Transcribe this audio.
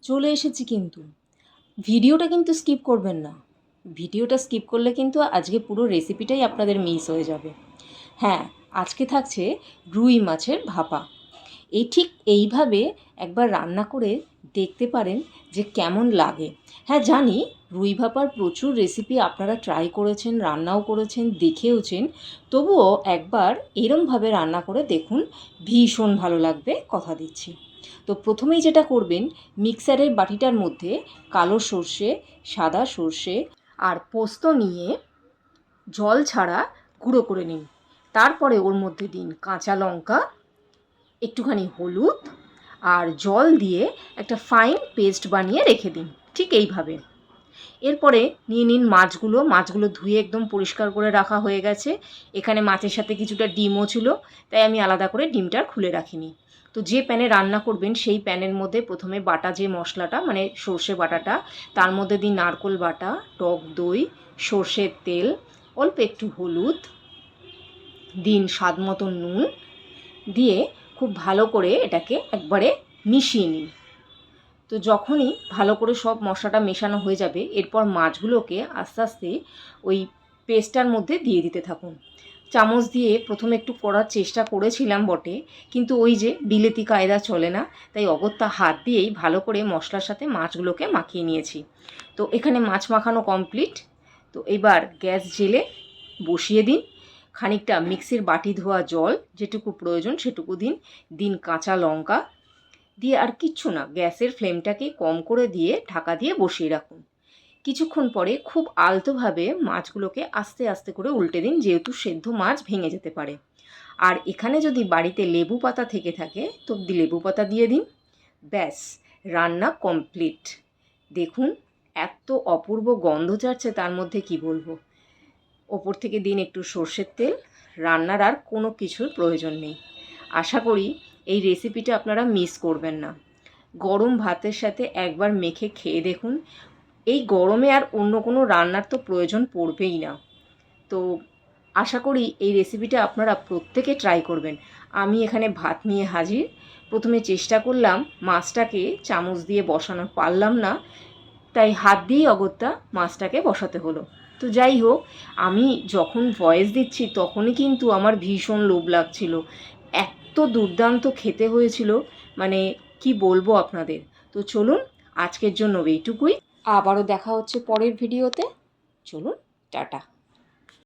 চলে এসেছি কিন্তু ভিডিওটা কিন্তু স্কিপ করবেন না। ভিডিওটা স্কিপ করলে কিন্তু আজকে পুরো রেসিপিটাই আপনাদের মিস হয়ে যাবে। হ্যাঁ, আজকে থাকছে রুই মাছের ভাপা। ঠিক এইভাবে একবার রান্না করে দেখতে পারেন যে কেমন লাগে। হ্যাঁ জানি, রুই ভাপার প্রচুর রেসিপি আপনারা ট্রাই করেছেন, রান্নাও করেছেন, দেখেওছেন। তবুও একবার এরমভাবে রান্না করে দেখুন, ভীষণ ভালো লাগবে, কথা দিচ্ছি। তো প্রথমেই যেটা করবেন, মিক্সারের বাটিটার মধ্যে কালো সর্ষে, সাদা সর্ষে আর পোস্ত নিয়ে জল ছাড়া গুঁড়ো করে নিন। তারপরে ওর মধ্যে দিন কাঁচা লঙ্কা, একটুখানি হলুদ আর জল দিয়ে একটা ফাইন পেস্ট বানিয়ে রেখে দিন, ঠিক এইভাবে। এরপরে নিয়ে নিন মাছগুলো ধুয়ে একদম পরিষ্কার করে রাখা হয়ে গেছে। এখানে মাছের সাথে কিছুটা ডিমও ছিল, তাই আমি আলাদা করে ডিমটা খুলে রাখিনি। তো যে প্যানে রান্না করবেন সেই প্যানের মধ্যে প্রথমে বাটা যে মশলাটা, মানে সর্ষে বাটাটা, তার মধ্যে দিন নারকোল বাটা, টক দই, সর্ষের তেল, অল্প একটু হলুদ দিন, স্বাদ মতো নুন দিয়ে খুব ভালো করে এটাকে একবারে মিশিয়ে নিন। তো যখনই ভালো করে সব মশলাটা মেশানো হয়ে যাবে, এরপর মাছগুলোকে আস্তে আস্তে ওই পেস্টটার মধ্যে দিয়ে দিতে থাকুন। চামচ দিয়ে প্রথমে একটু করার চেষ্টা করেছিলাম বটে, কিন্তু ওই যে বিলেতি কায়দা চলে না, তাই অগত্যা হাত দিয়েই ভালো করে মশলার সাথে মাছগুলোকে মাখিয়ে নিয়েছি। তো এখানে মাছ মাখানো কমপ্লিট। তো এবার গ্যাস জেলে বসিয়ে দিন। খানিকটা মিক্সির বাটি ধোয়া জল, যেটুকু প্রয়োজন সেটুকু দিন। দিন কাঁচা লঙ্কা দিয়ে, আর কিচ্ছু না, গ্যাসের ফ্লেমটাকে কম করে দিয়ে ঢাকা দিয়ে বসিয়ে রাখুন। কিছুক্ষণ পরে খুব আলতোভাবে মাছগুলোকে আস্তে আস্তে করে উল্টে দিন, যেহেতু সেদ্ধ মাছ ভেঙে যেতে পারে। আর এখানে যদি বাড়িতে লেবু পাতা থেকে থাকে তো লেবু পাতা দিয়ে দিন। ব্যাস, রান্না কমপ্লিট। দেখুন এত অপূর্ব গন্ধ ছাড়ছে, তার মধ্যে কি বলবো। ওপর থেকে দিন একটু সর্ষের তেল। রান্নার আর কোনো কিছুর প্রয়োজন নেই। আশা করি এই রেসিপিটা আপনারা মিস করবেন না। গরম ভাতের সাথে একবার মেখে খেয়ে দেখুন। এই গরমে আর অন্য কোনো রান্নার তো প্রয়োজন পড়বেই না। তো আশা করি এই রেসিপিটা আপনারা প্রত্যেকে ট্রাই করবেন। আমি এখানে ভাত নিয়ে হাজির। প্রথমে চেষ্টা করলাম মাছটাকে চামচ দিয়ে বসানো, পারলাম না, তাই হাত দিয়েই অগত্যা মাছটাকে বসাতে হলো। তো যাই হোক, আমি যখন ভয়েস দিচ্ছি তখনই কিন্তু আমার ভীষণ লোভ লাগছিল। এত দুর্দান্ত খেতে হয়েছিল, মানে কি বলবো আপনাদের। তো চলুন, আজকের জন্য এইটুকুই। আবারও দেখা হচ্ছে পরের ভিডিওতে। চলুন, টাটা।